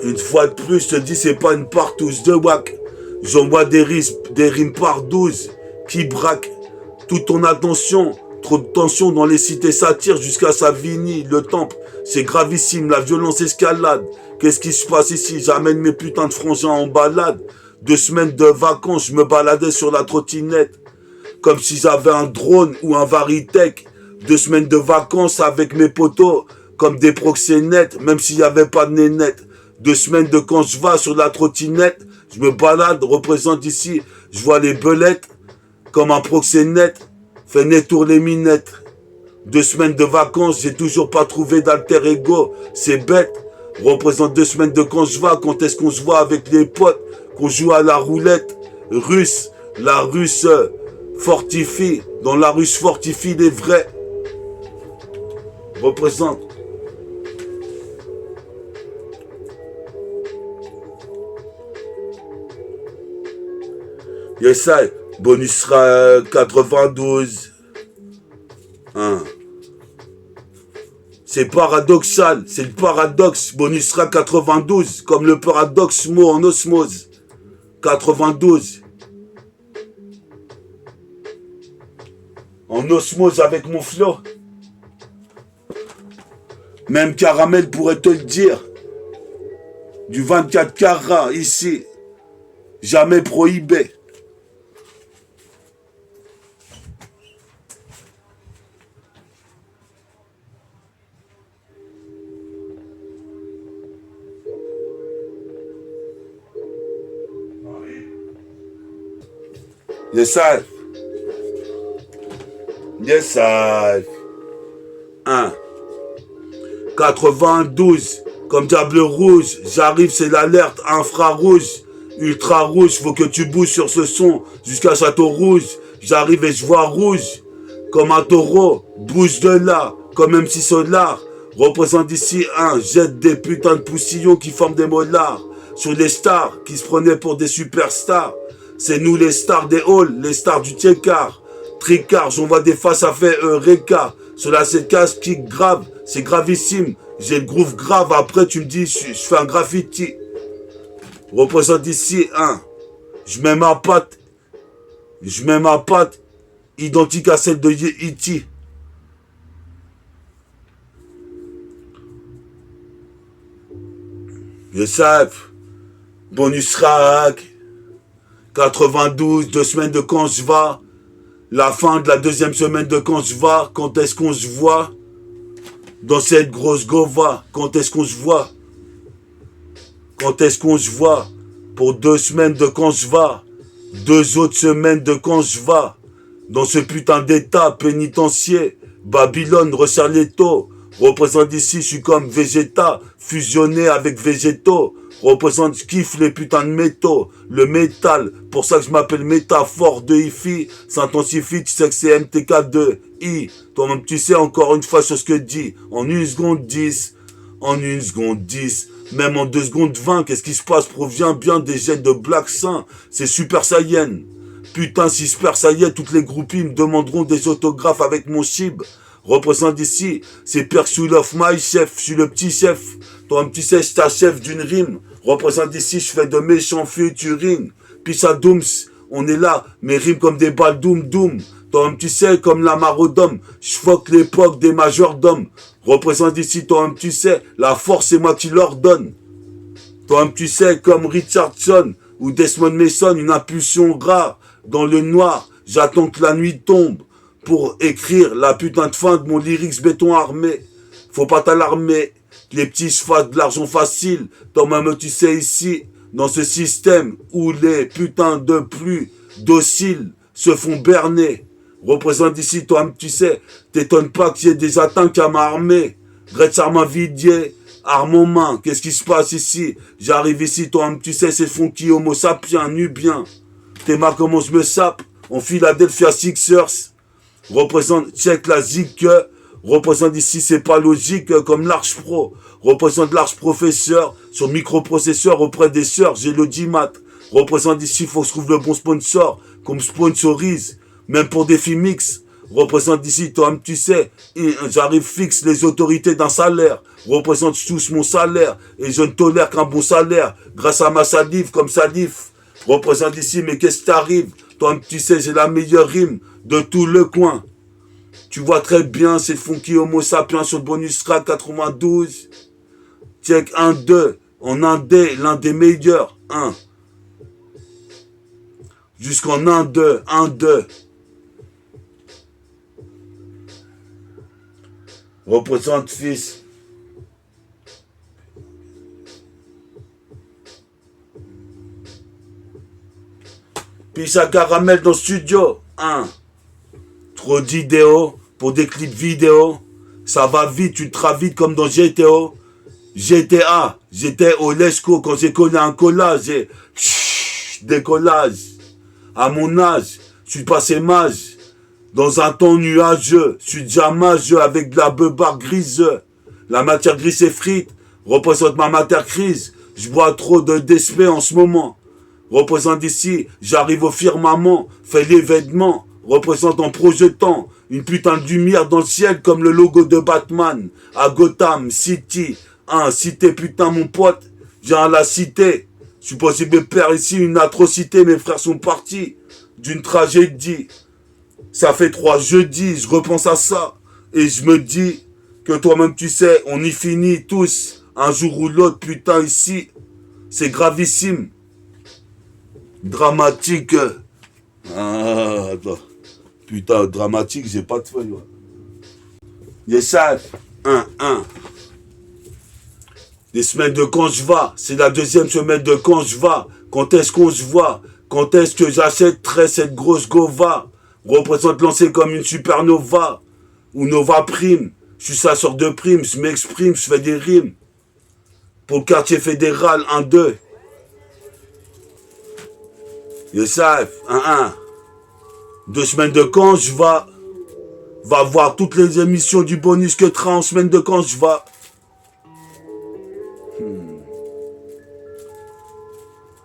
Une fois de plus, je te dis, c'est pas une partouze de wack. J'envoie des rimes par 12 qui braquent toute ton attention. Trop de tension dans les cités satires jusqu'à Savigny, le temple. C'est gravissime, la violence escalade. Qu'est-ce qui se passe ici? J'amène mes putains de frangins en balade. 2 semaines de vacances, je me baladais sur la trottinette. Comme si j'avais un drone ou un Varitech. 2 semaines de vacances avec mes potos, comme des proxénètes, même s'il n'y avait pas de nénette. 2 semaines de quand je vais sur la trottinette, je me balade, représente ici, je vois les belettes, comme un proxénète, fait nettour les minettes. 2 semaines de vacances, j'ai toujours pas trouvé d'alter ego, c'est bête. Représente 2 semaines de quand je vais, quand est-ce qu'on se voit avec les potes, qu'on joue à la roulette russe, la russe fortifie, dans la russe fortifie les vrais. Représente. Yes, ça, bonus sera 92. Hein. C'est paradoxal, c'est le paradoxe. Bonus sera 92, comme le paradoxe mot en osmose. 92. En osmose avec mon flow. Même Caramel pourrait te le dire. Du 24 carats ici. Jamais prohibé. Yes, sir. Yes, sir. 1. 92. Comme Diable Rouge. J'arrive, c'est l'alerte infrarouge. Ultra rouge, faut que tu bouges sur ce son. Jusqu'à Château Rouge. J'arrive et je vois rouge. Comme un taureau. Bouge de là. Comme MC Solar. Représente ici un. Jette des putains de poussillons qui forment des mollards. Sur les stars qui se prenaient pour des superstars. C'est nous les stars des halls, les stars du tiécar. Tricard, j'envoie des faces à faire Eureka. Sur la 7K, kick grave, c'est gravissime. J'ai le groove grave, après tu me dis, je fais un graffiti. Représente ici un. Je mets ma patte. Identique à celle de E.T. Je sais. Bonus rack. 92, 2 semaines de quand je vais. La fin de la 2e semaine de quand je vais. Quand est-ce qu'on se voit? Dans cette grosse gova. Quand est-ce qu'on se voit? Quand est-ce qu'on se voit? Pour 2 semaines de quand je vais. 2 autres semaines de quand je vais. Dans ce putain d'état pénitentiaire. Babylone resserre les taux. Représente ici, je suis comme Vegeta. Fusionné avec Végétaux. Représente, je kiffe les putains de métaux, le métal, pour ça que je m'appelle métaphore de IFI, s'intensifie, tu sais que c'est MTK2I, toi-même tu sais encore une fois sur ce que dit, en 1 seconde 10, en 1 seconde 10, même en 2 secondes 20, qu'est-ce qui se passe provient bien des jets de Black Saint, c'est Super Saiyan, putain si Super Saiyan, toutes les groupies me demanderont des autographes avec mon chib. Représente ici, c'est Pursuit of My Chef, je suis le petit chef. Toi, tu sais, je suis chef d'une rime. Représente ici, je fais de méchants featuring. Puis ça dooms, on est là, mes rimes comme des balles doom. Toi, tu sais, comme la marodome, je fuck l'époque des majordomes. Représente ici, toi, tu sais, la force, c'est moi qui leur donne. Toi, tu sais, comme Richardson ou Desmond Mason, une impulsion rare. Dans le noir, j'attends que la nuit tombe pour écrire la putain de fin de mon lyrics béton armé. Faut pas t'alarmer, les petits se fassent de l'argent facile. Toi-même, tu sais ici, dans ce système où les putains de plus dociles se font berner. Représente ici, toi-même, tu sais, t'étonnes pas qu'il y ait des atteintes à ma armée. Gretz arme vidier, arme en main, qu'est-ce qui se passe ici? J'arrive ici, toi-même, tu sais, c'est funky, homo sapiens, nubien. T'es marre comment je me sape, en Philadelphia Sixers. Représente, check la zik, représente ici, c'est pas logique, comme l'Arch Pro. Représente l'Arch Professeur sur microprocesseur auprès des sœurs, j'ai l'audimat. Représente ici, faut que je trouve le bon sponsor, qu'on me sponsorise, même pour des films mix. Représente ici, toi-même tu sais, j'arrive fixe les autorités d'un salaire. Représente tous mon salaire et je ne tolère qu'un bon salaire. Grâce à ma salive comme salif. Représente ici, mais qu'est-ce qui t'arrive? Toi-même tu sais, j'ai la meilleure rime de tout le coin. Tu vois très bien, c'est Funky Homo Sapiens sur le bonus track 92. Check 1-2. En indé, l'un des meilleurs. 1. Jusqu'en 1-2. 1-2. Représente fils. Puis ça caramel dans le studio. 1. Trop d'idéaux pour des clips vidéo. Ça va vite, tu te vite comme dans GTO. GTA, j'étais au Lesco quand j'ai collé un collage et décollage. À mon âge, je suis passé mage. Dans un temps nuageux, je suis déjà mageux avec de la beubare grise. La matière grise effrite représente ma matière crise. Je bois trop de DSP en ce moment. Représente ici, j'arrive au firmament, fais l'événement. Représente en projetant une putain de lumière dans le ciel comme le logo de Batman. À Gotham City, cité putain mon pote, viens à la cité. Je suis possible père ici une atrocité, mes frères sont partis d'une tragédie. Ça fait 3 jeudis, je repense à ça et je me dis que toi-même tu sais, on y finit tous un jour ou l'autre, putain ici, c'est gravissime, dramatique. Attends. Putain, dramatique, j'ai pas de feuille. Yes, 1. Des semaines de quand je vais, c'est la deuxième semaine de quand je vais. Quand est-ce qu'on se voit? Quand est-ce que j'achèterai cette grosse gova? Représente lancée comme une supernova ou Nova Prime. Je suis sa sorte de prime, je m'exprime, je fais des rimes. Pour le quartier fédéral, 1-2. Yes, 1. 2 semaines de quand je va voir toutes les émissions du bonus que train en semaine de quand je vais.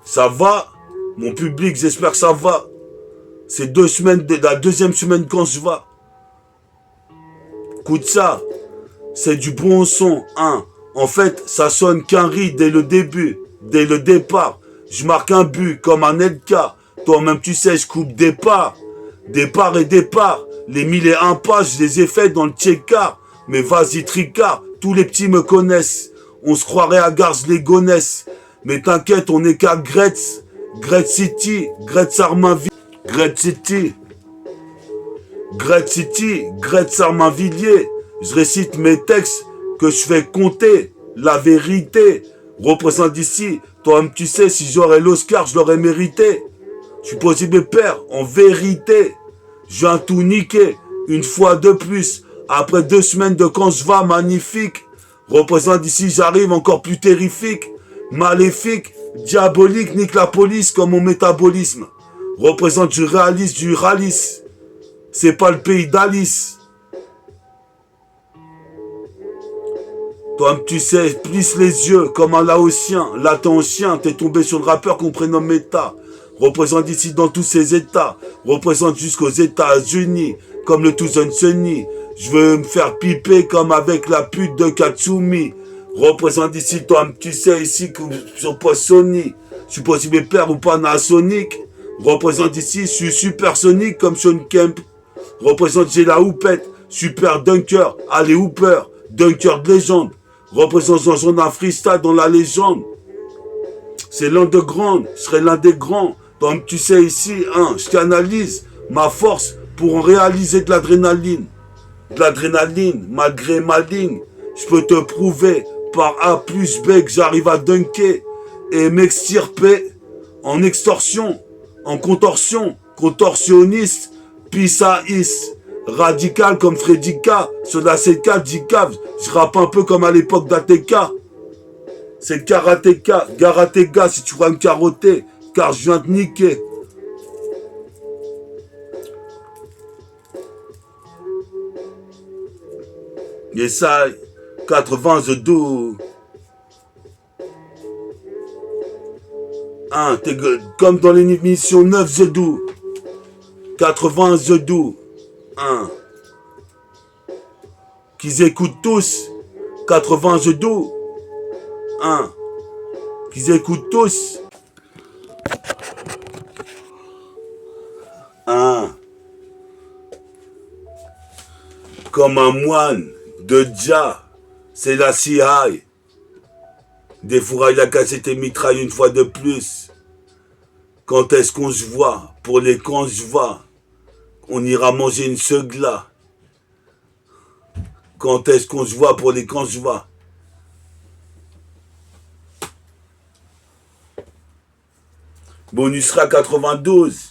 Ça va, mon public, j'espère que ça va. C'est 2 semaines, la deuxième semaine quand je vais. Écoute ça, c'est du bon son, En fait, ça sonne qu'un riz dès le début, dès le départ. Je marque un but comme un LK. Toi-même tu sais, je coupe départ. Départ et départ. Les 1001 pas, je les ai faits dans le check-car. Mais vas-y, tricard, tous les petits me connaissent. On se croirait à Garz les Gonesse. Mais t'inquiète, on est qu'à Gretz. Gretz City, Gretz Armainvilliers. Gretz City. Gretz City, Gretz Armainvilliers. Je récite mes textes que je fais compter. La vérité. Représente ici. Toi-même tu sais, si j'aurais l'Oscar, je l'aurais mérité. Je suis possible père, en vérité. Je viens tout niquer, une fois de plus. Après 2 semaines de quand je vais, magnifique. Représente ici, j'arrive encore plus terrifique. Maléfique, diabolique, nique la police comme mon métabolisme. Représente du réalisme, du ralice. C'est pas le pays d'Alice. Toi, tu sais, plisse les yeux comme un laotien. Là, t'es un chien, t'es tombé sur le rappeur qu'on prénomme Méta. Représente ici dans tous ces états. Représente jusqu'aux États-Unis, comme le Tucson Sunny. Je veux me faire piper comme avec la pute de Katsumi. Représente ici, toi, tu sais, ici, sur poste Sony. Je suis possible père ou Panasonic. Représente ici, je suis supersonique comme Sean Kemp. Représente, j'ai la houppette. Super dunker, allez hooper. Dunker de légende. Représente dans un freestyle dans la légende. C'est l'un de grands, je serai l'un des grands. Donc tu sais ici, je canalise ma force pour en réaliser de l'adrénaline. De l'adrénaline, malgré ma ligne. Je peux te prouver par A plus B que j'arrive à dunker et m'extirper en extorsion, en contorsion, contorsionniste, pissaïs, radical comme Freddy K, sur la C4, J-Cave. Je rappe un peu comme à l'époque d'ATK. C'est le karatéka, garatega si tu vas me carotter, car je viens te niquer. Et ça, 80 The Do. T'es comme dans l'émission 9 The Do. 80 The Do. 1. Qu'ils écoutent tous 80 jeux d'eau. 1. Qu'ils écoutent tous 1. Comme un moine de Dja, c'est la Sihai. Défouraille la cassette et mitraille une fois de plus. Quand est-ce qu'on se voit? Pour les quand je vois, on ira manger une segla. Quand est-ce qu'on se voit? Pour les quand je vois. Bonus sera 92.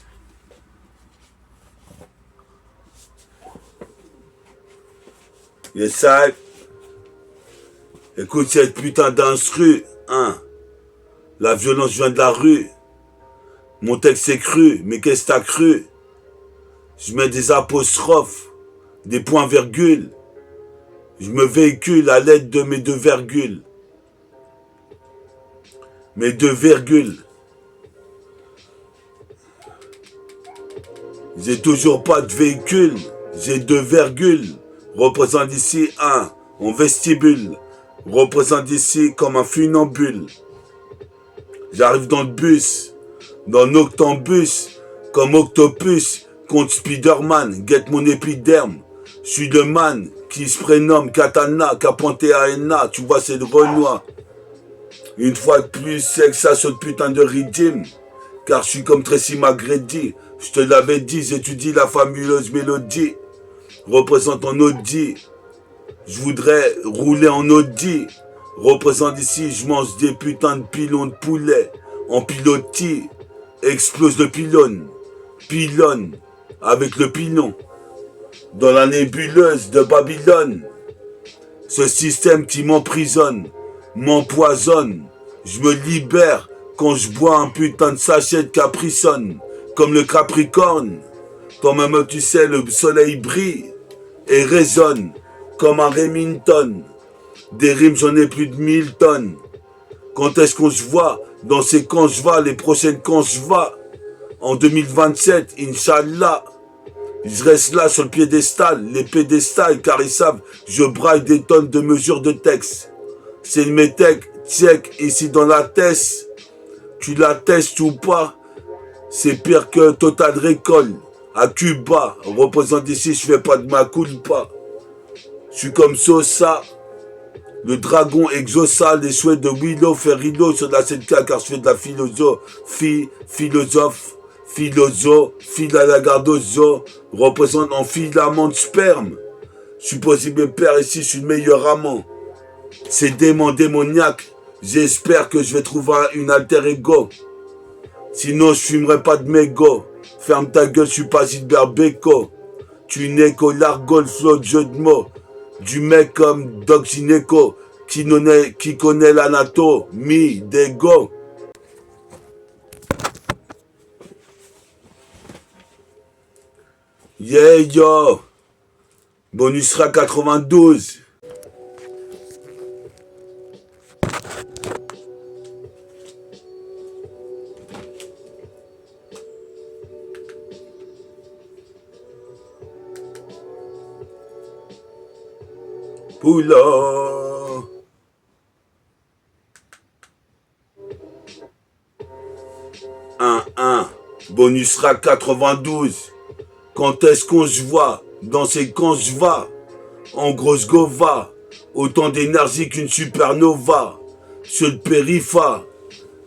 Yes, ça. Écoute cette putain d'instru. La violence vient de la rue. Mon texte est cru, mais qu'est-ce que t'as cru? Je mets des apostrophes, des points-virgules. Je me véhicule à l'aide de mes deux virgules. Mes deux virgules. J'ai toujours pas de véhicule. J'ai deux virgules. Représente ici un en vestibule. Représente ici comme un funambule. J'arrive dans le bus, dans l'octambus, comme Octopus, contre Spiderman, guette mon épiderme. Je suis le man qui se prénomme Katana, qui a pointé à Enna, tu vois c'est le Renoir. Une fois de plus, c'est que ça ce putain de rythme, car je suis comme Tracy McGrady. Je te l'avais dit, j'étudie la fabuleuse mélodie. Représente en Audi. Je voudrais rouler en Audi. Représente ici, je mange des putains de pilons de poulet. En pilotis. Explose le pylône. Pylône. Avec le pilon. Dans la nébuleuse de Babylone. Ce système qui m'emprisonne. M'empoisonne. Je me libère quand je bois un putain de sachet de Capricorne. Comme le Capricorne. Toi-même tu sais, le soleil brille. Et résonne. Comme un Remington. Des rimes, j'en ai plus de 1000 tonnes. Quand est-ce qu'on se voit? Dans ces quand je vais, les prochaines quand je vais. En 2027, Inch'Allah. Je reste là sur le piédestal, les pédestals, car ils savent, je braille des tonnes de mesures de texte. C'est le métèque, tchèque, ici dans la tête. Tu la testes ou pas? C'est pire que Total Recall. À Cuba, représente ici, je fais pas de ma culpa. Je suis comme Sosa, le dragon exauça les souhaits de Willow Ferrilo sur la 7K, car je fais de la philosophie, filalagardozo, représente en filament de sperme. Je suis possible père ici, je suis le meilleur amant. C'est démon démoniaque, j'espère que je vais trouver une alter ego. Sinon je fumerai pas de mégot. Ferme ta gueule, je suis pas Gilbert Bécaud. Tu n'es qu'au largo, le flot de jeu de mots. Du mec comme Doc Gineco, qui connaît l'anatomie des go. Yeah yo. Bonus sera 92. Poula. 1-1. Bonus sera 92. Quand est-ce qu'on se voit? Dans ces quand je vais. En grosse gova. Autant d'énergie qu'une supernova. Sur le péripha.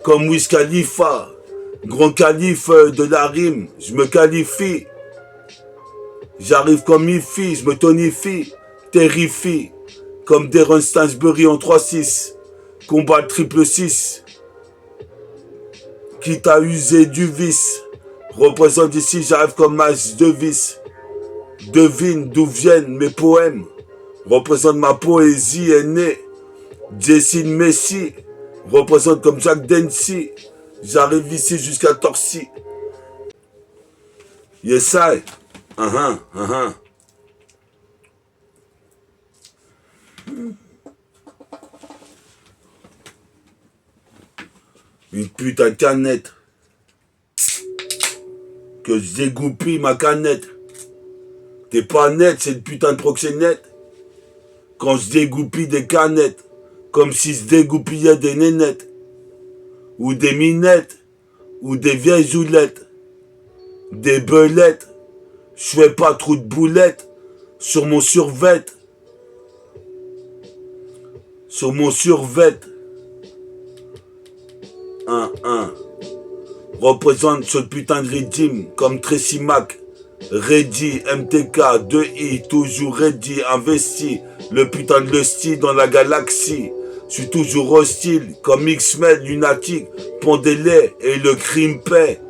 Comme Wiz Khalifa. Grand calife de la rime. Je me qualifie. J'arrive comme Miffy. Je me tonifie. Terrifie. Comme Darren Stansbury en 3-6. Combat triple 6. Quitte à user du vice. Représente ici, j'arrive comme Miles Davis. Devine d'où viennent mes poèmes. Représente ma poésie est née. Dessine Messi. Représente comme Jack Dempsey. J'arrive ici jusqu'à Torcy. Yes I. Une putain de canette. Que je dégoupille ma canette. T'es pas net, c'est le putain de proxénète. Quand je dégoupille des canettes, comme si se dégoupillait des nénettes, ou des minettes, ou des vieilles zoulettes, des belettes. Je fais pas trop de boulettes sur mon survêt. Sur mon survêt. 1-1. Représente ce putain de rythme comme Tracy Mac. Ready, MTK, 2I, toujours ready, investi. Le putain de lusty dans la galaxie. Je suis toujours hostile, comme X-Men, lunatique, Pondélé et le crime paix.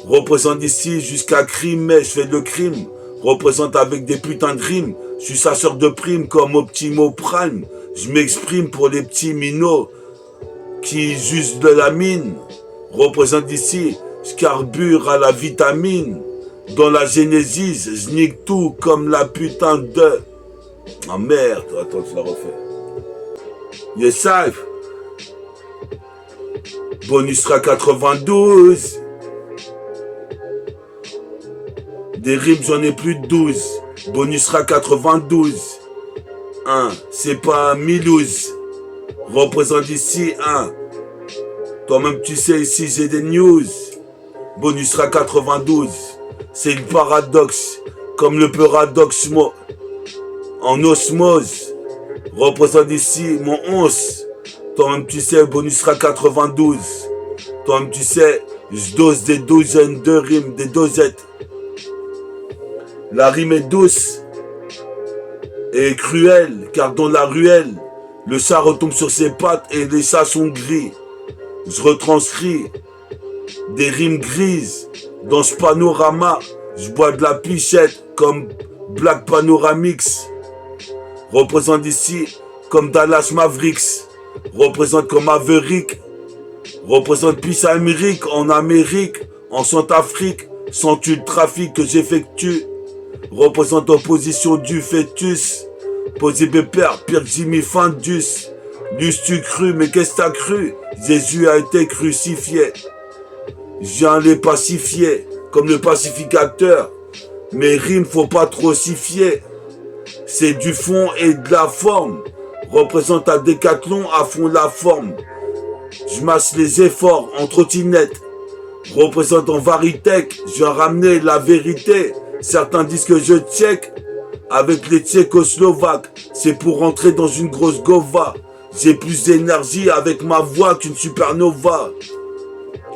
Représente ici jusqu'à Crimée, je fais le crime. Représente avec des putains de rimes. Je suis chasseur de primes comme Optimo Prime. Je m'exprime pour les petits minots qui jugent de la mine. Représente ici, je carbure à la vitamine. Dans la Génésis, je nique tout comme la putain de... Ah merde, attends, je la refais. Yes, safe. Bonus sera 92. Des rimes, j'en ai plus de 12. Bonus sera 92. 1, c'est pas Milouz. Représente ici 1. Toi-même, tu sais, ici, j'ai des news. Bonus sera 92. C'est le paradoxe, comme le paradoxe en osmose. Représente ici mon 11. Toi-même, tu sais, bonus sera 92. Toi-même, tu sais, je dose des douzaines de rimes, des dosettes. La rime est douce et cruelle, car dans la ruelle, le chat retombe sur ses pattes et les chats sont gris. Je retranscris des rimes grises dans ce panorama. Je bois de la pichette comme Black Panoramix. Représente ici comme Dallas Mavericks. Représente comme Maverick. Représente Peace Amérique en Amérique, en Centrafrique. Sens-tu le trafic que j'effectue? Représente en position du fœtus. Posé pépère, Pierre Jimmy Findus. L'eus-tu cru, mais qu'est-ce que t'as cru? Jésus a été crucifié. Je viens les pacifier, comme le pacificateur. Mes rimes, faut pas trop s'y fier. C'est du fond et de la forme. Représente un décathlon à fond la forme. Je masse les efforts en trottinette. Représente en Varitech, je viens ramener la vérité. Certains disent que je check avec les Tchécoslovaques. C'est pour rentrer dans une grosse gova. J'ai plus d'énergie avec ma voix qu'une supernova.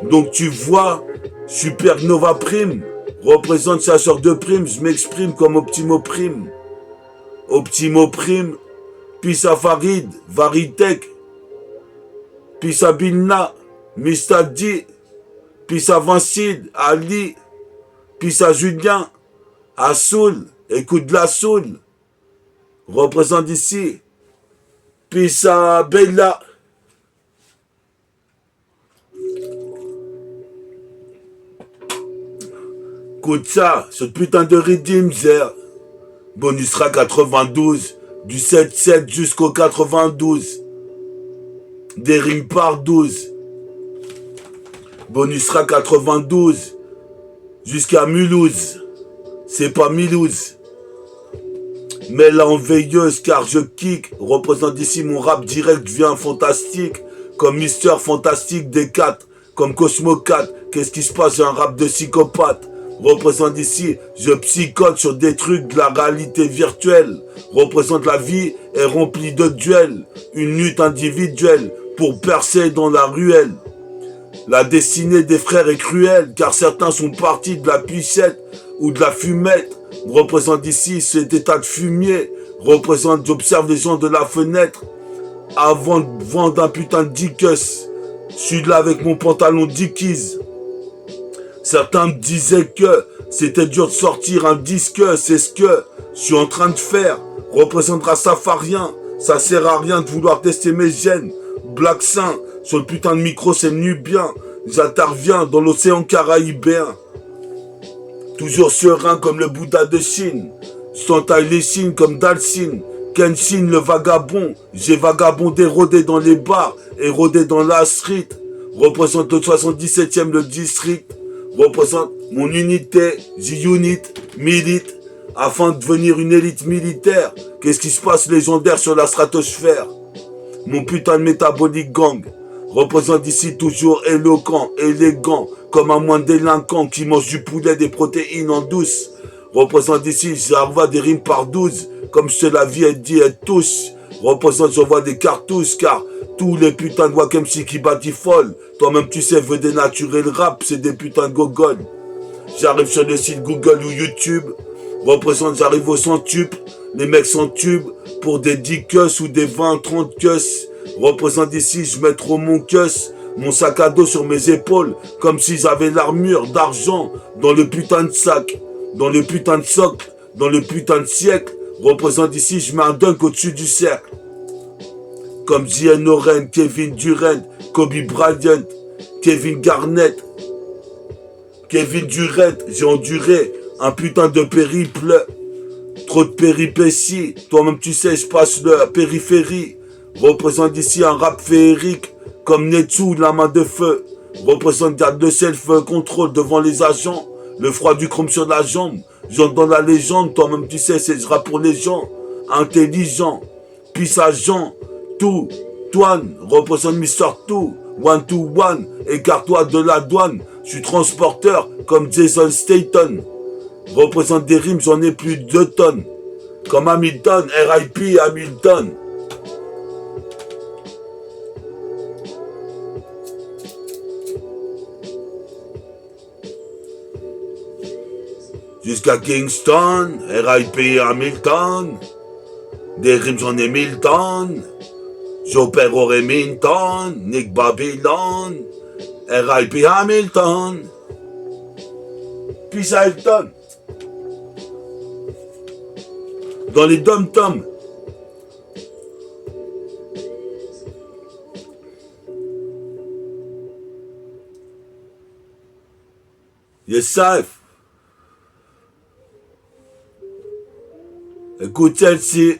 Donc tu vois, supernova prime. Représente chasseur de primes, je m'exprime comme Optimo Prime. Optimo Prime, Pissa Farid, Varitech, Pissa Bilna, Mistadi, Pissa Vincide, Ali, Pissa Julien, Assoul, écoute de la soul. Représente ici, Pissa Bella. Écoute ça, ce putain de rythme, bonus sera 92, du 7-7 jusqu'au 92. Des rimes par 12. Bonus sera 92, jusqu'à Mulhouse. C'est pas Milouz. Mais là en veilleuse car je kick. Représente ici mon rap direct vient fantastique. Comme Mister Fantastique des 4. Comme Cosmo 4. Qu'est-ce qui se passe? J'ai un rap de psychopathe. Représente ici, je psychote sur des trucs de la réalité virtuelle. Représente la vie est remplie de duels. Une lutte individuelle pour percer dans la ruelle. La destinée des frères est cruelle car certains sont partis de la puissette ou de la fumette. Représente ici cet état de fumier. Représente, j'observe les gens de la fenêtre avant de vendre un putain de Dickus. Je suis là avec mon pantalon Dickies. Certains me disaient que c'était dur de sortir un disque, c'est ce que je suis en train de faire. Représentera Safarien, ça sert à rien de vouloir tester mes gènes. Black Saint, sur le putain de micro c'est nubien. J'interviens dans l'océan caraïbéen. Toujours serein comme le Bouddha de Chine. J'entaille les signes comme Dalsine. Kenshin le vagabond. J'ai vagabondé, rôdé dans les bars et rôdé dans la street. Représente le 77e le district. Représente mon unité, J-Unit, Milite. afin de devenir une élite militaire. Qu'est-ce qui se passe légendaire sur la stratosphère? Mon putain de métabolique gang représente ici toujours éloquent, élégant, comme un moine délinquant qui mange du poulet, des protéines en douce. Représente ici, j'envoie des rimes par 12, comme je te la vie est dit, et tous. Représente, j'envoie des cartouches, car tous les putains de Wack MC qui batifolent, toi-même tu sais, veut dénaturer le rap, c'est des putains de gogoles. J'arrive sur le site Google ou YouTube, représente, j'arrive au centuple, les mecs sont tubes, pour des 10 cusses ou des 20, 30 cusses. Représente ici, je mets trop mon cuss, mon sac à dos sur mes épaules, comme si j'avais l'armure d'argent dans le putain de sac, dans le putain de socle, dans le putain de siècle. Représente ici, je mets un dunk au-dessus du cercle. Comme J.N. Oren, Kevin Durant, Kobe Bryant, Kevin Garnett, Kevin Durant, j'ai enduré un putain de périple, trop de péripéties, toi-même tu sais, je passe la périphérie. Représente ici un rap féerique, comme Netsu, la main de feu. Représente garde de self-control devant les agents, le froid du chrome sur la jambe. J'entre dans la légende, toi-même tu sais, c'est ce rap pour les gens, intelligent, puissant, tout, Toine, représente Mister Two, one to one, écarte-toi de la douane, je suis transporteur comme Jason Statham. Représente des rimes, j'en ai plus de 2 tonnes. Comme Hamilton, RIP Hamilton. Jusqu'à Kingston, RIP Hamilton. Des rimes, j'en ai 1000 tonnes. J'opère au Remington, Nick Babylon, RIP Hamilton. Puis Hamilton. Dans les dom-toms. Yes, safe. Écoute celle-ci.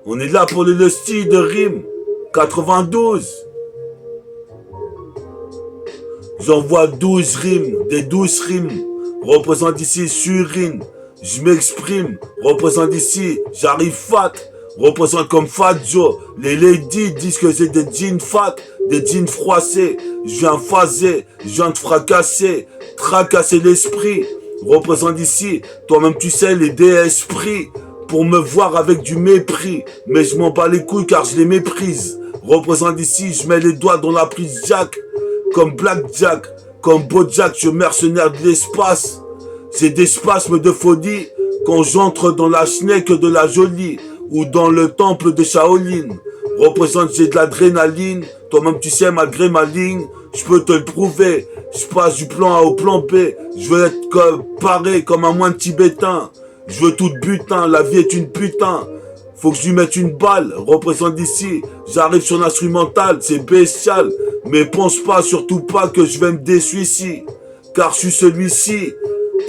On est là pour le style de rime. 92. J'envoie 12 rimes, des 12 rimes. Représente ici Surine. Je m'exprime. Représente ici, j'arrive fat. Représente comme Fat Joe. Les ladies disent que c'est des jeans fat, des jeans froissés. Je viens phaser, je viens te fracasser, tracasser l'esprit. Représente ici, toi-même tu sais, les esprits. Pour me voir avec du mépris. Mais je m'en bats les couilles car je les méprise. Représente ici, je mets les doigts dans la prise Jack. Comme Black Jack, comme Bojack, je mercenaire de l'espace. C'est des spasmes de folie quand j'entre dans la snake de la jolie ou dans le temple de Shaolin. Représente, j'ai de l'adrénaline. Toi-même tu sais, malgré ma ligne, je peux te le prouver. Je passe du plan A au plan B. Je veux être paré comme un moine tibétain. Je veux tout butin, la vie est une putain. Faut que je lui mette une balle, représente ici. J'arrive sur l'instrumental, c'est bestial. Mais pense pas, surtout pas que je vais me déçu ici. Car je suis celui-ci,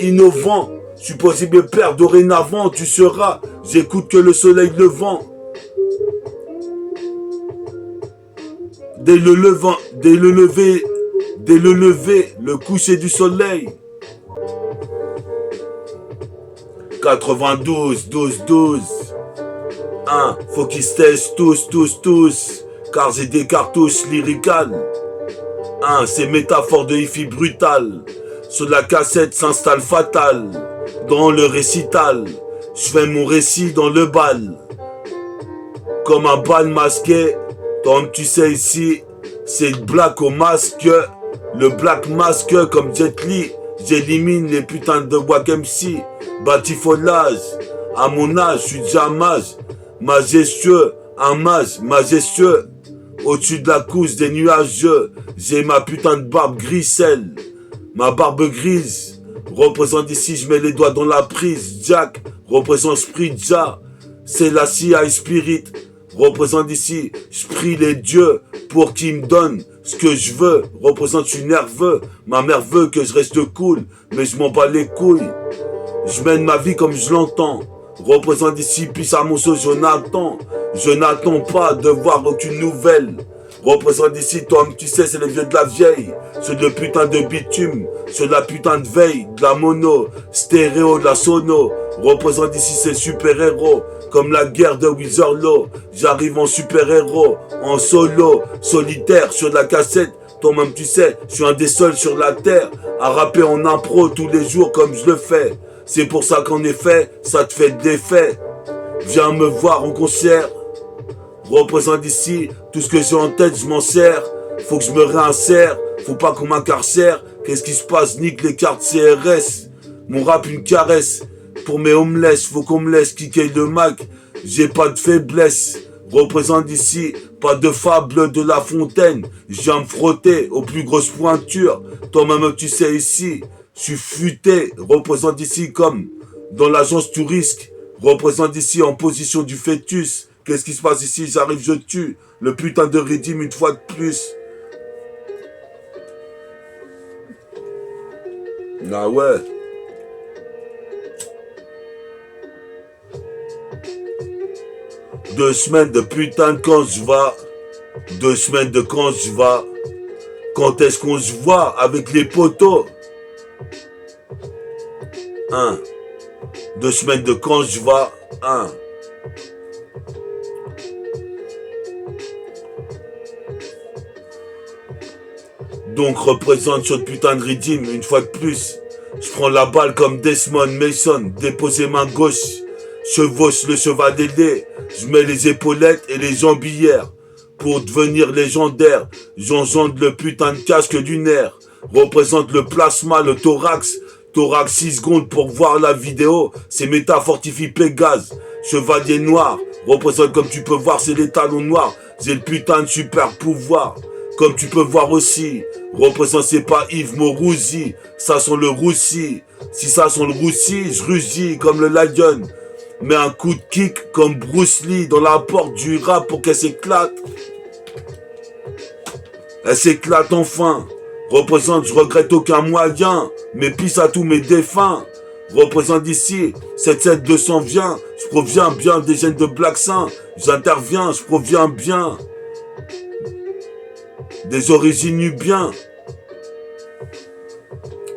innovant. Supposé me perdre dorénavant, tu seras. J'écoute que le soleil levant. Dès le lever, le coucher du soleil. 92, 12. 1. Faut qu'ils se taisent tous. Car j'ai des cartouches lyricales. 1. Ces métaphores de hi-fi brutales. Sur la cassette s'installe fatal. Dans le récital. Je fais mon récit dans le bal. Comme un bal masqué. Comme tu sais ici, c'est le black au masque. Le black masque comme Jet Li. J'élimine les putains de Wack MC. Batifolage, à mon âge, je suis déjà mage, majestueux, un mage, majestueux, au-dessus de la couche des nuages, j'ai ma putain de barbe griselle, ma barbe grise, représente ici, je mets les doigts dans la prise, Jack, représente Spritja, c'est la CIA Spirit, représente ici, je prie les dieux pour qu'ils me donnent ce que je veux, représente, je suis nerveux, ma mère veut que je reste cool, mais je m'en bats les couilles. Je mène ma vie comme je l'entends. Représente ici, puis à mon saut, je n'attends pas de voir aucune nouvelle. Représente ici, toi, tu sais, c'est les vieux de la vieille. Ceux de putain de bitume, ceux de la putain de veille, de la mono, stéréo, de la sono. Représente ici ces super-héros, comme la guerre de Wizarlo. J'arrive en super-héros, en solo, solitaire, sur de la cassette. Toi-même, tu sais, je suis un des seuls sur la terre à rapper en impro tous les jours comme je le fais. C'est pour ça qu'en effet, ça te fait des faits. Viens me voir en concert. Représente ici, tout ce que j'ai en tête, je m'en sers. Faut que je me réinsère, faut pas qu'on m'incarcère. Qu'est-ce qui se passe? Nique les cartes CRS. Mon rap une caresse. Pour mes homeless, faut qu'on me laisse kicker le Mac. J'ai pas de faiblesse. Représente ici, pas de fable de La Fontaine. Je viens me frotter aux plus grosses pointures. Toi-même, tu sais ici, je suis futé. Représente ici comme dans l'agence touriste. Représente ici en position du fœtus. Qu'est-ce qui se passe ici? J'arrive, je tue. Le putain de Redim une fois de plus. Ah ouais. Deux semaines de putain de quand je vais. 2 semaines de quand je vais. Quand est-ce qu'on se voit avec les poteaux? 2 semaines de quand je vais. Donc représente ce putain de Redim une fois de plus. Je prends la balle comme Desmond Mason, déposer main gauche. Chevauche le cheval ailé. Je mets les épaulettes et les jambières. Pour devenir légendaire, j'enjante le putain de casque du nerf. Représente le plasma, le thorax. Thorax 6 secondes pour voir la vidéo. C'est méta fortifie Pégase. Chevalier noir. Représente comme tu peux voir, c'est les talons noirs. J'ai le putain de super pouvoir. Comme tu peux voir aussi, représente c'est pas Yves Morosi, ça sent le roussi. Si ça sent le roussi, je rugis comme le lion. Mets un coup de kick comme Bruce Lee dans la porte du rap pour qu'elle s'éclate. Elle s'éclate enfin. Représente, je regrette aucun moyen, mais pisse à tous mes défunts. Représente d'ici, 77200 vient, je proviens bien des gènes de Black Saint. J'interviens, je proviens bien des origines nubiens.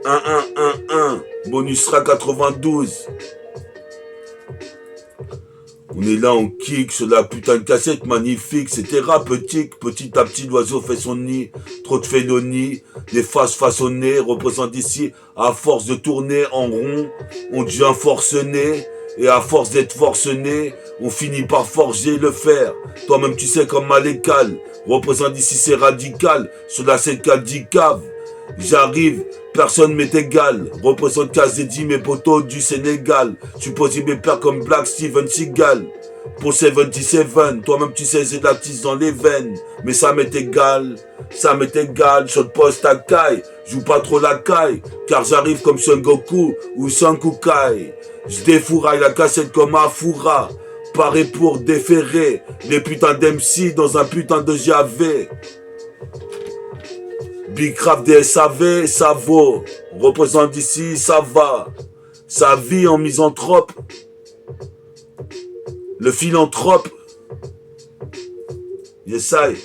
1 bonusera 92. On est là, on kick sur la putain de cassette magnifique, c'est thérapeutique. Petit à petit, l'oiseau fait son nid. Trop de félonie, des faces façonnées représentent ici. À force de tourner en rond, on devient forcené. Et à force d'être forcené, on finit par forger le fer. Toi-même, tu sais comme Malécal. Représente ici, c'est radical. Sur la 7-4 cave. J'arrive, personne m'est égal. Représente Kazedi, mes potos du Sénégal. Supposé mes pères comme Black Steven Seagal. Pour 77, toi-même tu sais, j'ai de la tisse dans les veines. Mais ça m'est égal, ça m'est égal. Shot post à Kai, joue pas trop la caille. Car j'arrive comme Son Goku ou Son Kukai. Je défouraille la cassette comme Afura. Paré pour déférer les putains d'MC dans un putain de JAV. Big Craft des SAV, ça vaut. Représente ici, ça va. Sa vie en misanthrope. Le philanthrope. J'essaye.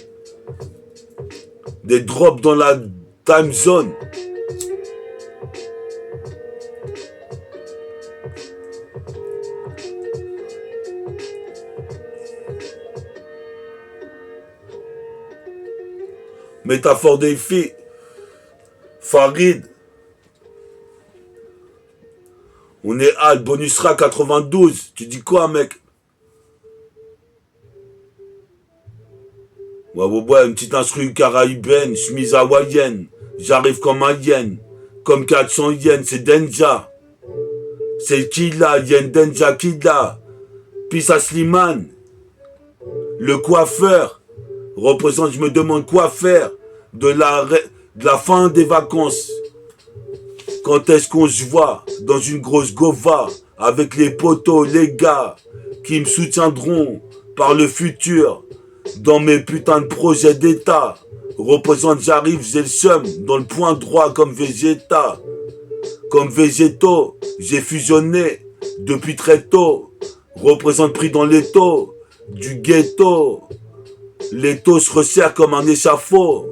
Des drops dans la time zone. Métaphore des filles. Farid. On est Al, bonusera 92. Tu dis quoi, mec? Ouais, une petite instru caraïbaine, chemise hawaïenne. J'arrive comme un yen. Comme 400 yens, c'est Denja. C'est qui là, yen Denja qui là? Pissa Slimane. Le coiffeur. Représente, je me demande quoi faire de la fin des vacances. Quand est-ce qu'on se voit dans une grosse gova avec les potos, les gars qui me soutiendront par le futur dans mes putains de projets d'état. Représente, j'arrive, j'ai le seum dans le point droit comme Vegeta. Comme végétaux, j'ai fusionné depuis très tôt. Représente pris dans l'étau du ghetto. L'étau se resserre comme un échafaud.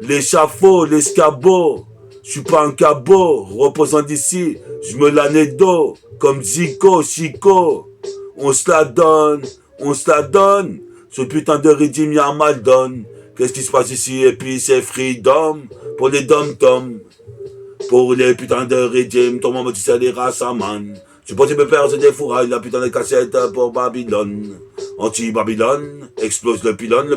L'échafaud, l'escabeau. Je suis pas un cabot, reposant d'ici, je me la d'eau, comme Zico, Chico. On se la donne, on se la donne. Ce putain de rythme, y'a un mal donne. Qu'est-ce qui se passe ici? Et puis c'est freedom pour les dom-toms. Pour les putains de rythme, ton maman tu sais les races à man. Je pense que me perdre des fourrailles, la putain de cassette pour Babylone. Anti-Babylone, explose le pylône,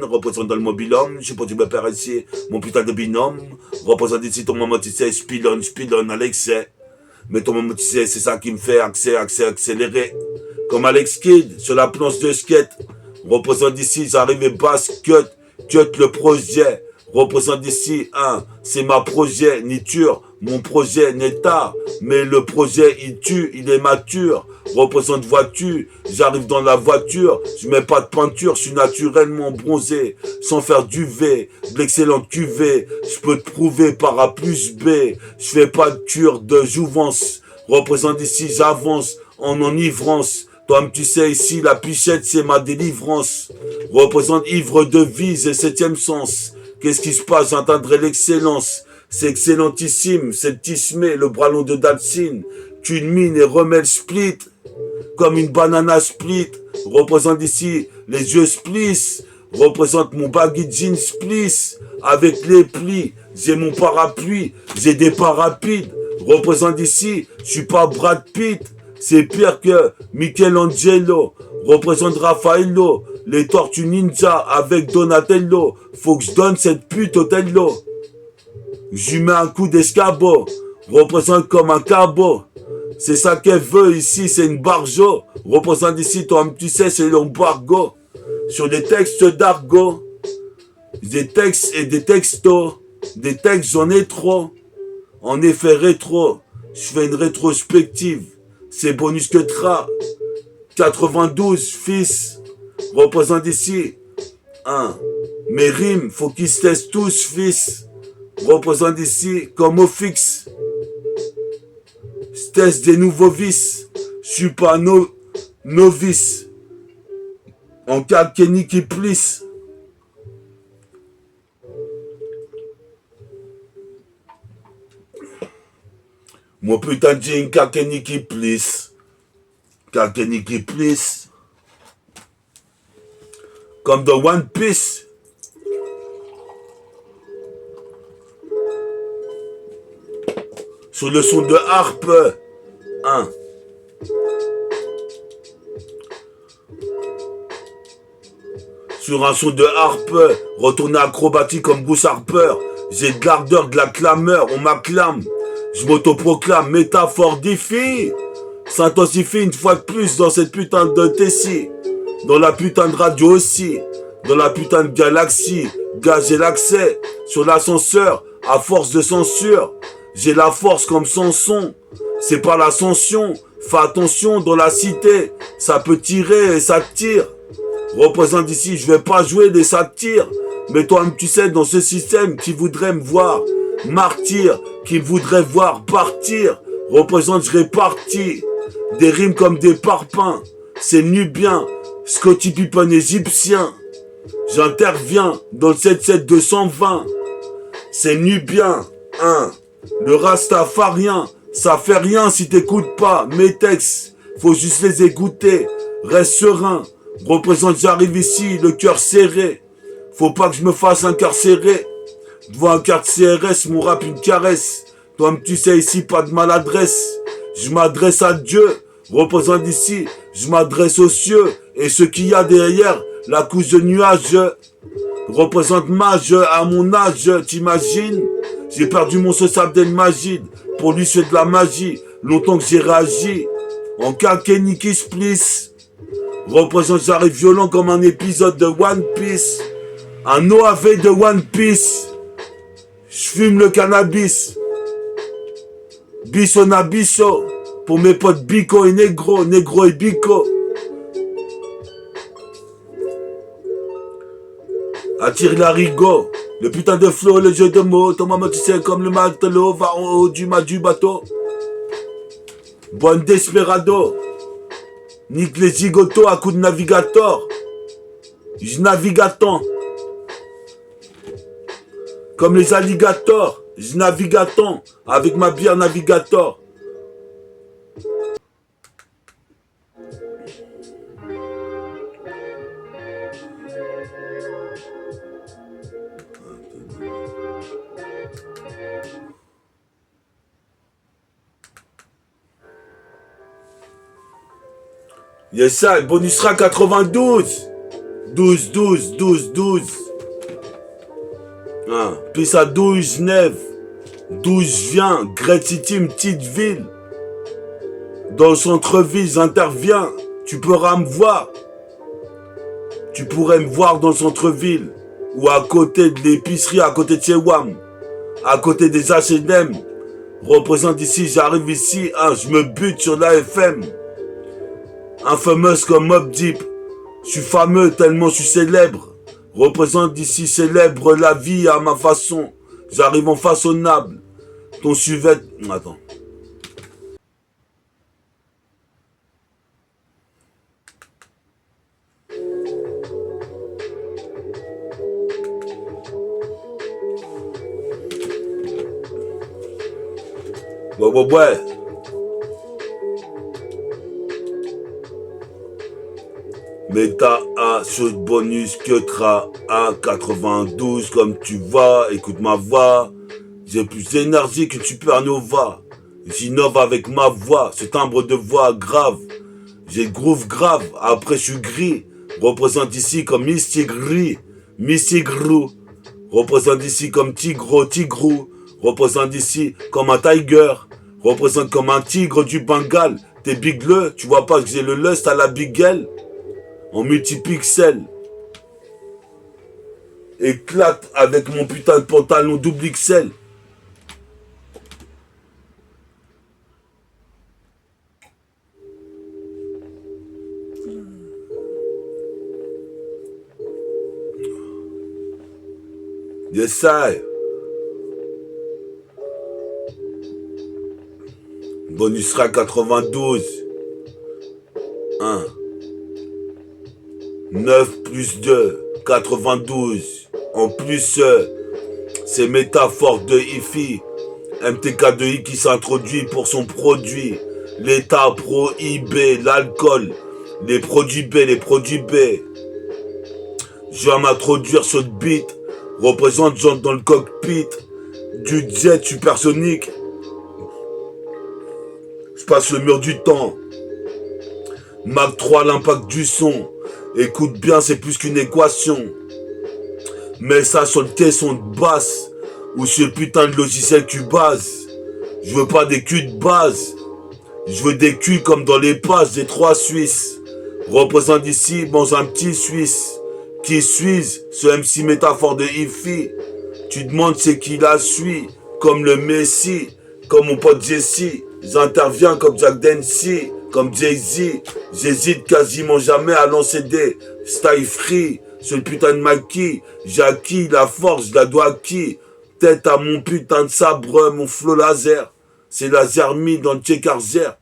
reposant dans le mobilhomme. Je sais pas si me perd ici, mon putain de binôme. Reposant ici, ton maman tu sais, spilonne à l'excès. Mais ton maman tu sais, c'est ça qui me fait accélérer. Comme Alex Kidd, sur la planche de skate. Reposant d'ici, j'arrive et basse, cut le projet. Reposant d'ici, c'est ma projet, ni ture, mon projet n'est tard, mais le projet il tue, il est mature. Reposant de voiture, j'arrive dans la voiture, je mets pas de peinture, je suis naturellement bronzé, sans faire du V, de l'excellente cuvée, je peux te prouver par A plus B, je fais pas de cure de jouvence. Reposant d'ici, j'avance en enivrance. Toi, tu sais, ici, la pichette, c'est ma délivrance. Représente ivre de vise et septième sens. Qu'est-ce qui se passe? J'entendrai l'excellence. C'est excellentissime, c'est tismé, le bras long de Dalsine. Tu mine et remets le split. Comme une banana split. Représente ici les yeux spliss. Représente mon baggy jean spliss. Avec les plis. J'ai mon parapluie. J'ai des pas rapides. Représente ici, je suis pas Brad Pitt. C'est pire que Michelangelo. Représente Raffaello. Les Tortues Ninja avec Donatello. Faut que je donne cette pute Othello. J'y mets un coup d'escabeau. Représente comme un cabot. C'est ça qu'elle veut ici, c'est une barjo. Représente ici, toi, tu sais, c'est l'embargo. Sur des textes d'argot. Des textes et des textos. Des textes, j'en ai trop. En effet, rétro. Je fais une rétrospective. C'est bonus que tra. 92, fils. Représente ici. Mes rimes, faut qu'ils se testent tous, fils. Représente ici comme au fixe. Test des nouveaux vices. Je suis pas novice. En cas de Kenny qui plisse. Mon putain de jean, Kenny qui plisse. Kenny qui plisse. Comme dans One Piece. Sur le son de harpe. Sur un son de harpe. Retourner acrobatique comme Bruce Harper. J'ai de l'ardeur, de la clameur. On m'acclame. Je m'autoproclame. Métaphore diffie. S'intensifie une fois de plus dans cette putain de Tessie. Dans la putain de radio aussi. Dans la putain de galaxie. Gager l'accès. Sur l'ascenseur. À force de censure. J'ai la force comme Samson. C'est pas l'ascension. Fais attention dans la cité. Ça peut tirer et ça tire. Représente ici, je vais pas jouer des satires. Mais toi, tu sais, dans ce système qui voudrait me voir martyr, qui voudrait voir partir. Représente, je répartis. Des rimes comme des parpaings. C'est nubien. Scottie Pippen égyptien. J'interviens dans le 77220. C'est nubien. Le rastafarien, ça fait rien si t'écoutes pas mes textes, faut juste les écouter, reste serein, représente j'arrive ici, le cœur serré, faut pas que je me fasse incarcérer, devant un carte CRS, mon rap une caresse, toi tu sais ici pas de maladresse, je m'adresse à Dieu, représente ici, je m'adresse aux cieux, et ce qu'il y a derrière, la couche de nuages, représente mage à mon âge, t'imagines? J'ai perdu mon sauce Abdel Majid. Pour lui, c'est de la magie. Longtemps que j'ai réagi. En cas Kenny qui se plisse. Représente, j'arrive violent comme un épisode de One Piece. Un OAV de One Piece. Je fume le cannabis. Bisson à bisso. Pour mes potes Bico et Negro. Negro et Bico. Attire l'arigot. Le putain de flow, le jeu de mots, ton maman tu sais comme le matelot, va en haut du mât du bateau. Bon desperado. Nique les zigotos à coups de navigator. Je navigue à temps. Comme les alligators. Je navigue à temps. Avec ma bière Navigator. Yes, ça, bonusera 92. 12, 12, 12, 12. Hein, puis à 12, 9. 12 viens, Great City, une petite ville. Dans le centre-ville, j'interviens. Tu pourras me voir. Tu pourrais me voir dans le centre-ville. Ou à côté de l'épicerie, à côté de chez WAM. À côté des H&M. Représente ici, j'arrive ici, hein, je me bute sur l'AFM. Infamous comme Mobb Deep. Je suis fameux tellement je suis célèbre. Représente d'ici, célèbre la vie à ma façon. J'arrive en façonnable. Ton suvet... Attends. Ouais. Méta A sur bonus que tra A 92 comme tu vois, écoute ma voix. J'ai plus d'énergie qu'une supernova. J'innove avec ma voix, ce timbre de voix grave. J'ai groove grave, après je suis gris. Représente ici comme Mystigri, Mystigrou. Représente ici comme Tigrou. Représente ici comme un tiger. Représente comme un tigre du Bengale. T'es bigleux, tu vois pas que j'ai le lust à la bigelle. En multipixel. Éclate avec mon putain de pantalon double XL. Yes, sir. Bonus sera 92. 1. 9 plus 2. 92. En plus, c'est métaphore de IFI. MTK2I qui s'introduit pour son produit. L'État prohibé, l'alcool. Les produits B. Je vais m'introduire sur le beat. Représente Jean dans le cockpit du jet supersonique. Je passe le mur du temps. Mac 3, l'impact du son. Écoute bien, c'est plus qu'une équation. Mets ça sur le tesson de basse. Ou sur le putain de logiciel Cubase. Je veux pas des culs de base. Je veux des culs comme dans les passes des 3 Suisses. Représente ici dans un petit Suisse. Qui suis-je? Ce MC métaphore de IFI. Tu demandes c'est qui la suit. Comme le Messi. Comme mon pote Jesse. J'interviens comme Jack Dempsey. Comme Jay-Z. J'hésite quasiment jamais à lancer des style free. Sur le putain de maquis. J'ai acquis la force, je la dois à qui? Tête à mon putain de sabre, mon flow laser. C'est laser mis dans le Tchekarzer.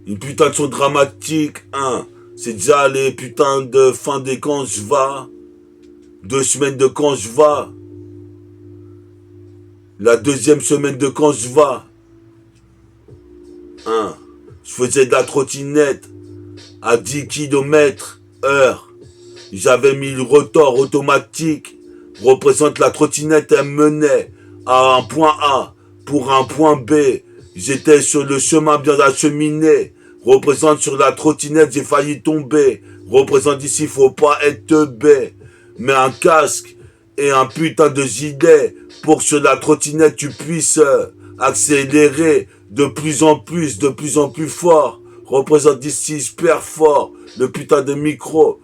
Une putain de son dramatique, hein. C'est déjà les putains de fin des camps, je vais. 2 semaines de camp, je vais. La 2e semaine de camp, je vais. Hein. Je faisais de la trottinette à 10 km/h. J'avais mis le rotor automatique. Représente la trottinette, elle menait à un point A pour un point B. J'étais sur le chemin bien acheminé. Représente sur la trottinette, j'ai failli tomber. Représente ici, faut pas être teubé. Mets un casque et un putain de gilet pour que sur la trottinette tu puisses accélérer de plus en plus fort. Représente ici, super fort. Le putain de micro.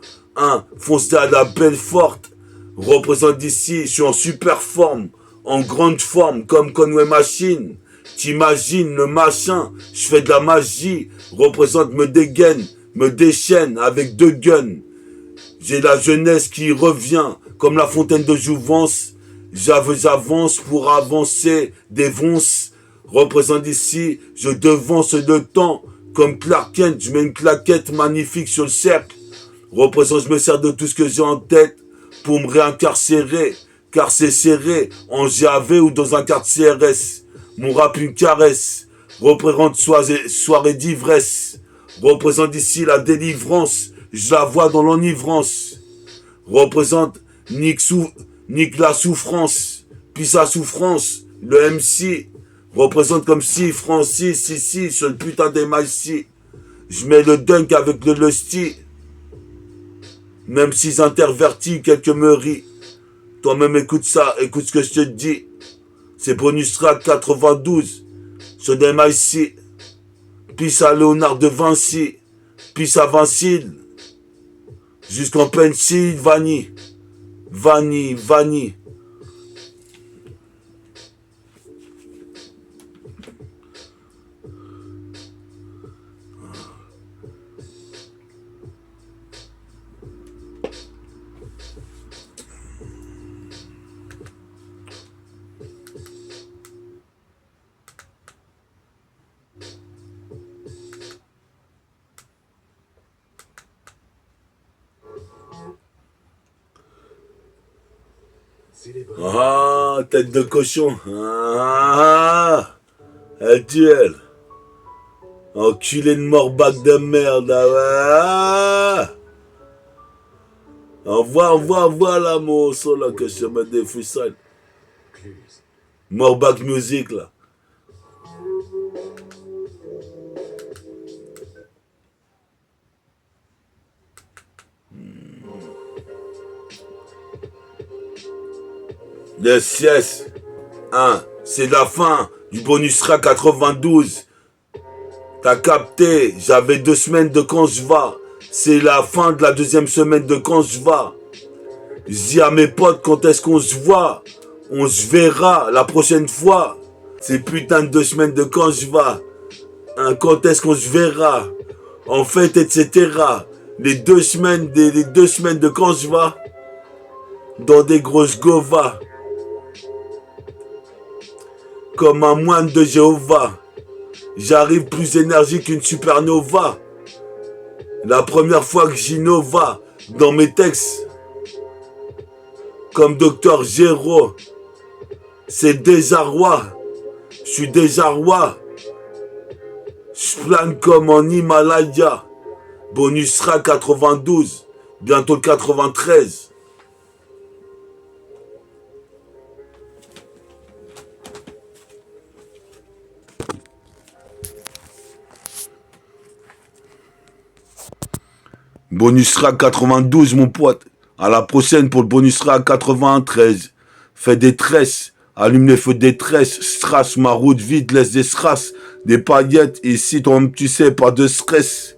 Foncez à la belle forte. Représente ici, je suis en super forme. En grande forme, comme Conway Machine. T'imagines le machin, je fais de la magie, représente me dégaine, me déchaîne avec 2 guns. J'ai la jeunesse qui revient, comme la fontaine de Jouvence. J'avance pour avancer, défonce. Représente ici, je devance le temps, Comme Clark Kent, je mets une claquette magnifique sur le cercle. Représente, je me sers de tout ce que j'ai en tête pour me réincarcérer. Car c'est serré en GAV ou dans un quart CRS. Mon rap une caresse. Représente soirée d'ivresse. Représente ici la délivrance. Je la vois dans l'enivrance. Représente nique la souffrance. Puis sa souffrance. Le MC représente comme si Francis ici sur le putain des maïs. Je mets le dunk avec le lusty. Même s'ils intervertis, quelques me rient. Toi-même écoute ça, écoute ce que je te dis. C'est bonus track 92. Sur des maïs. Puis à Léonard de Vinci. Puis à Vincile. Jusqu'en Pennsylvanie. Vanille. Ah, tête de cochon. Duel. Enculé de morbac de merde. Envoie là mon son là que je te mets des freestyles. Morbac music là. Yes. C'est la fin du bonus track 92. T'as capté, j'avais 2 semaines de quand je vais. C'est la fin de la 2e semaine de quand je vais. Je dis à mes potes quand est-ce qu'on se voit. On se verra la prochaine fois. C'est putain de 2 semaines de quand je vais. Quand est-ce qu'on se verra. En fait, etc. Les 2 semaines de quand je vais. Dans des grosses govas. Comme un moine de Jéhovah. J'arrive plus énergique qu'une supernova. La première fois que j'innova dans mes textes. Comme Docteur Géraud. C'est désarroi. Je suis désarroi. Je plane comme en Himalaya. Bonus track 92. Bientôt le 93. Bonus track 92 mon pote. À la prochaine pour le bonus track 93. Fais des tresses. Allume les feux des tresses. Strass ma route vide. Laisse des strass. Des paillettes. Ici toi tu sais pas de stress.